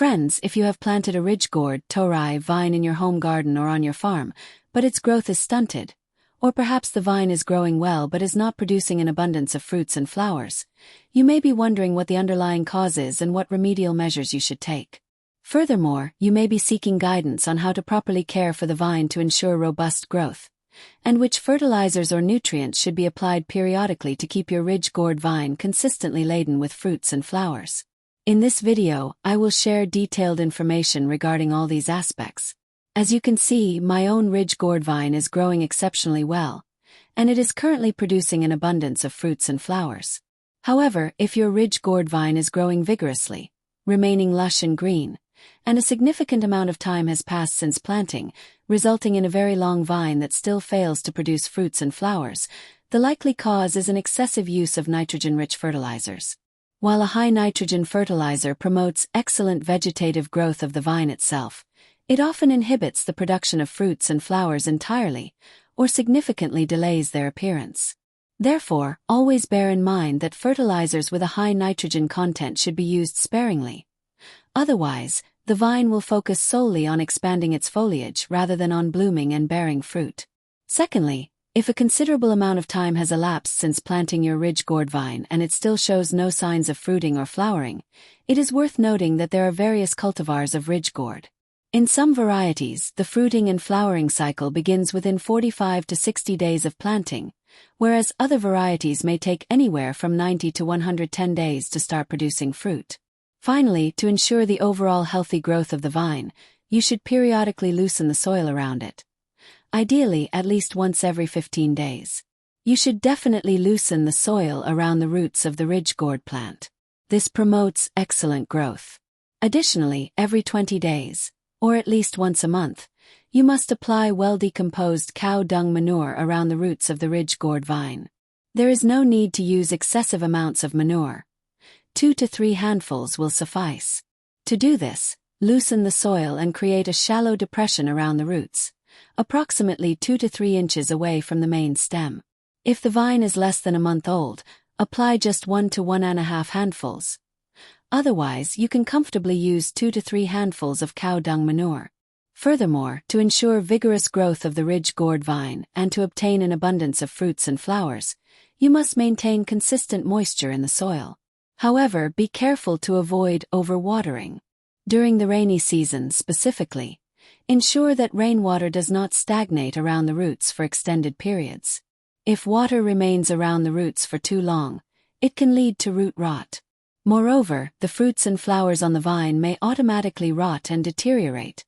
Friends, if you have planted a ridge gourd torii vine in your home garden or on your farm, but its growth is stunted, or perhaps the vine is growing well but is not producing an abundance of fruits and flowers, you may be wondering what the underlying cause is and what remedial measures you should take. Furthermore, you may be seeking guidance on how to properly care for the vine to ensure robust growth, and which fertilizers or nutrients should be applied periodically to keep your ridge gourd vine consistently laden with fruits and flowers. In this video, I will share detailed information regarding all these aspects. As you can see, my own ridge gourd vine is growing exceptionally well, and it is currently producing an abundance of fruits and flowers. However, if your ridge gourd vine is growing vigorously, remaining lush and green, and a significant amount of time has passed since planting, resulting in a very long vine that still fails to produce fruits and flowers, the likely cause is an excessive use of nitrogen-rich fertilizers. While a high nitrogen fertilizer promotes excellent vegetative growth of the vine itself, it often inhibits the production of fruits and flowers entirely, or significantly delays their appearance. Therefore, always bear in mind that fertilizers with a high nitrogen content should be used sparingly. Otherwise, the vine will focus solely on expanding its foliage rather than on blooming and bearing fruit. Secondly, if a considerable amount of time has elapsed since planting your ridge gourd vine and it still shows no signs of fruiting or flowering, it is worth noting that there are various cultivars of ridge gourd. In some varieties, the fruiting and flowering cycle begins within 45 to 60 days of planting, whereas other varieties may take anywhere from 90 to 110 days to start producing fruit. Finally, to ensure the overall healthy growth of the vine, you should periodically loosen the soil around it. Ideally, at least once every 15 days. You should definitely loosen the soil around the roots of the ridge gourd plant. This promotes excellent growth. Additionally, every 20 days, or at least once a month, you must apply well-decomposed cow dung manure around the roots of the ridge gourd vine. There is no need to use excessive amounts of manure. 2 to 3 handfuls will suffice. To do this, loosen the soil and create a shallow depression around the roots, approximately 2 to 3 inches away from the main stem. If the vine is less than a month old, apply just 1 to 1.5 handfuls. Otherwise, you can comfortably use 2 to 3 handfuls of cow dung manure. Furthermore, to ensure vigorous growth of the ridge gourd vine and to obtain an abundance of fruits and flowers, you must maintain consistent moisture in the soil. However, be careful to avoid overwatering. During the rainy season specifically, ensure that rainwater does not stagnate around the roots for extended periods. If water remains around the roots for too long, it can lead to root rot. Moreover, the fruits and flowers on the vine may automatically rot and deteriorate,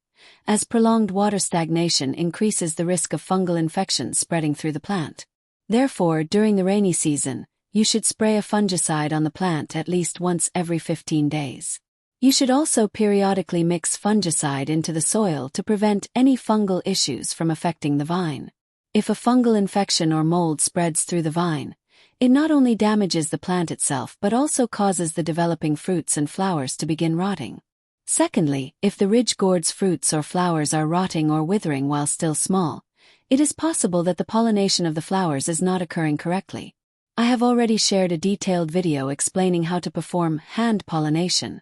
as prolonged water stagnation increases the risk of fungal infections spreading through the plant. Therefore, during the rainy season, you should spray a fungicide on the plant at least once every 15 days. You should also periodically mix fungicide into the soil to prevent any fungal issues from affecting the vine. If a fungal infection or mold spreads through the vine, it not only damages the plant itself but also causes the developing fruits and flowers to begin rotting. Secondly, if the ridge gourd's fruits or flowers are rotting or withering while still small, it is possible that the pollination of the flowers is not occurring correctly. I have already shared a detailed video explaining how to perform hand pollination.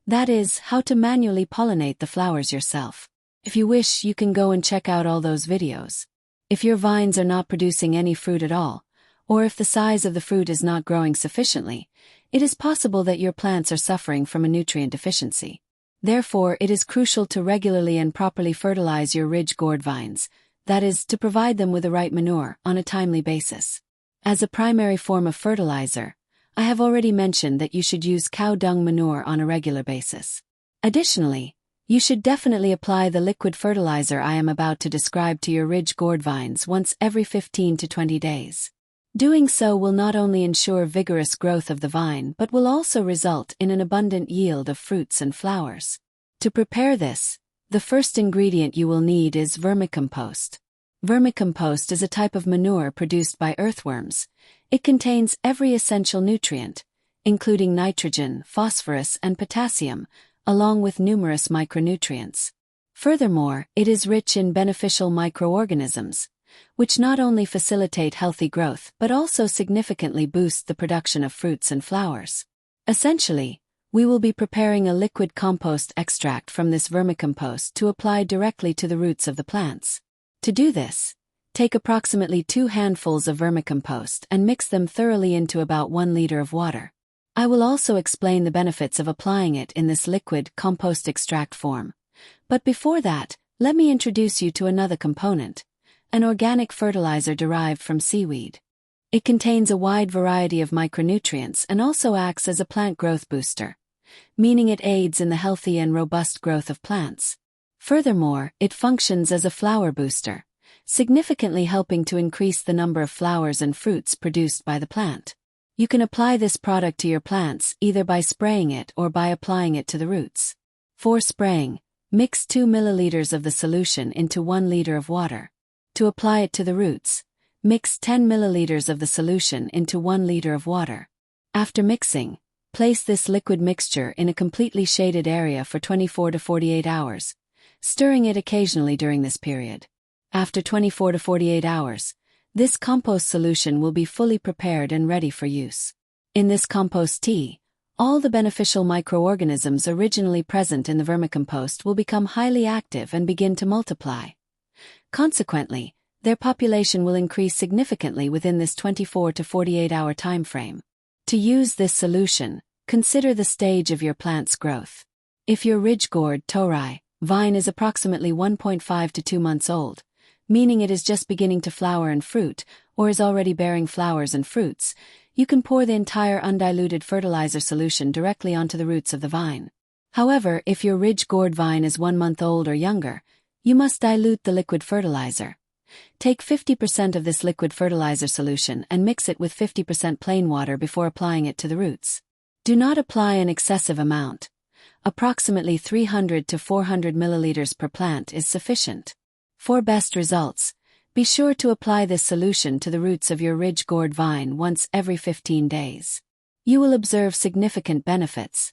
That is, how to manually pollinate the flowers yourself. If you wish, you can go and check out all those videos. If your vines are not producing any fruit at all, or if the size of the fruit is not growing sufficiently, it is possible that your plants are suffering from a nutrient deficiency. Therefore, it is crucial to regularly and properly fertilize your ridge gourd vines, that is, to provide them with the right manure, on a timely basis. As a primary form of fertilizer, I have already mentioned that you should use cow dung manure on a regular basis. Additionally, you should definitely apply the liquid fertilizer I am about to describe to your ridge gourd vines once every 15 to 20 days. Doing so will not only ensure vigorous growth of the vine but will also result in an abundant yield of fruits and flowers. To prepare this, the first ingredient you will need is vermicompost. Vermicompost is a type of manure produced by earthworms. It contains every essential nutrient, including nitrogen, phosphorus, and potassium, along with numerous micronutrients. Furthermore, it is rich in beneficial microorganisms, which not only facilitate healthy growth but also significantly boost the production of fruits and flowers. Essentially, We will be preparing a liquid compost extract from this vermicompost to apply directly to the roots of the plants. To do this, take approximately 2 handfuls of vermicompost and mix them thoroughly into about 1 liter of water. I will also explain the benefits of applying it in this liquid compost extract form. But before that, let me introduce you to another component, an organic fertilizer derived from seaweed. It contains a wide variety of micronutrients and also acts as a plant growth booster, meaning it aids in the healthy and robust growth of plants. Furthermore, it functions as a flower booster, significantly helping to increase the number of flowers and fruits produced by the plant. You can apply this product to your plants either by spraying it or by applying it to the roots. For spraying, mix 2 milliliters of the solution into 1 liter of water. To apply it to the roots, mix 10 milliliters of the solution into 1 liter of water. After mixing, place this liquid mixture in a completely shaded area for 24 to 48 hours, stirring it occasionally during this period. After 24 to 48 hours, this compost solution will be fully prepared and ready for use. In this compost tea, all the beneficial microorganisms originally present in the vermicompost will become highly active and begin to multiply. Consequently, their population will increase significantly within this 24 to 48 hour time frame. To use this solution, consider the stage of your plant's growth. If your ridge gourd torii vine is approximately 1.5 to 2 months old, meaning it is just beginning to flower and fruit, or is already bearing flowers and fruits, you can pour the entire undiluted fertilizer solution directly onto the roots of the vine. However, if your ridge gourd vine is 1 month old or younger, you must dilute the liquid fertilizer. Take 50% of this liquid fertilizer solution and mix it with 50% plain water before applying it to the roots. Do not apply an excessive amount. Approximately 300 to 400 milliliters per plant is sufficient. For best results, be sure to apply this solution to the roots of your ridge gourd vine once every 15 days. You will observe significant benefits.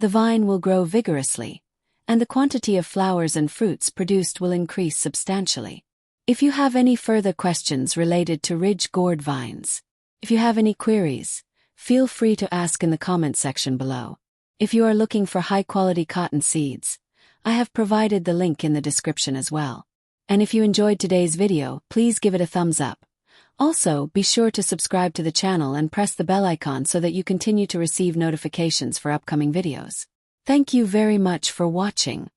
The vine will grow vigorously, and the quantity of flowers and fruits produced will increase substantially. If you have any further questions related to ridge gourd vines, if you have any queries, feel free to ask in the comment section below. If you are looking for high-quality cotton seeds, I have provided the link in the description as well. And if you enjoyed today's video, please give it a thumbs up. Also, be sure to subscribe to the channel and press the bell icon so that you continue to receive notifications for upcoming videos. Thank you very much for watching.